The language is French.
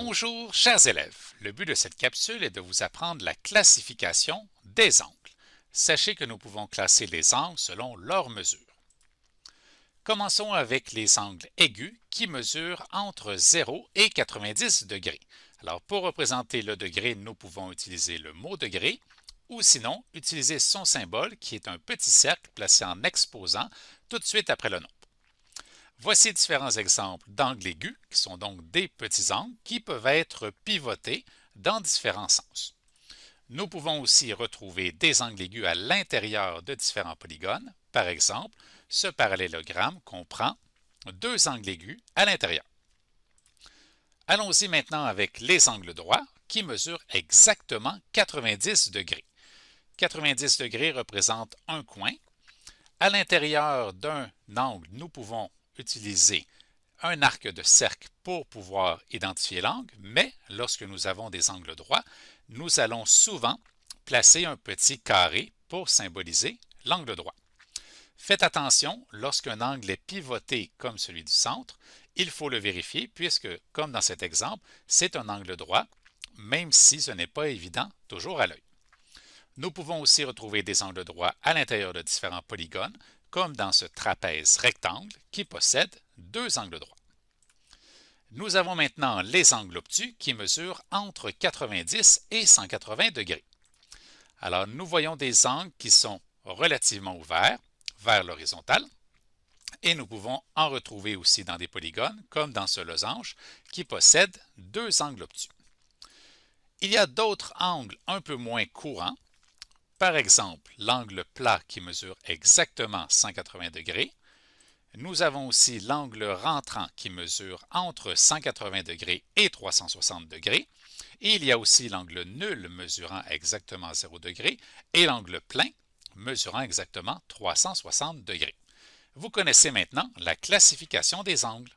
Bonjour, chers élèves. Le but de cette capsule est de vous apprendre la classification des angles. Sachez que nous pouvons classer les angles selon leur mesure. Commençons avec les angles aigus qui mesurent entre 0 et 90 degrés. Alors, pour représenter le degré, nous pouvons utiliser le mot degré ou sinon utiliser son symbole qui est un petit cercle placé en exposant tout de suite après le nom. Voici différents exemples d'angles aigus, qui sont donc des petits angles qui peuvent être pivotés dans différents sens. Nous pouvons aussi retrouver des angles aigus à l'intérieur de différents polygones. Par exemple, ce parallélogramme comprend deux angles aigus à l'intérieur. Allons-y maintenant avec les angles droits qui mesurent exactement 90 degrés. 90 degrés représente un coin. À l'intérieur d'un angle, nous pouvons utiliser un arc de cercle pour pouvoir identifier l'angle, mais lorsque nous avons des angles droits, nous allons souvent placer un petit carré pour symboliser l'angle droit. Faites attention, lorsqu'un angle est pivoté comme celui du centre, il faut le vérifier puisque, comme dans cet exemple, c'est un angle droit, même si ce n'est pas évident toujours à l'œil. Nous pouvons aussi retrouver des angles droits à l'intérieur de différents polygones, comme dans ce trapèze rectangle qui possède deux angles droits. Nous avons maintenant les angles obtus qui mesurent entre 90 et 180 degrés. Alors, nous voyons des angles qui sont relativement ouverts vers l'horizontale et nous pouvons en retrouver aussi dans des polygones, comme dans ce losange qui possède deux angles obtus. Il y a d'autres angles un peu moins courants. Par exemple, l'angle plat qui mesure exactement 180 degrés. Nous avons aussi l'angle rentrant qui mesure entre 180 degrés et 360 degrés. Et il y a aussi l'angle nul mesurant exactement 0 degrés et l'angle plein mesurant exactement 360 degrés. Vous connaissez maintenant la classification des angles.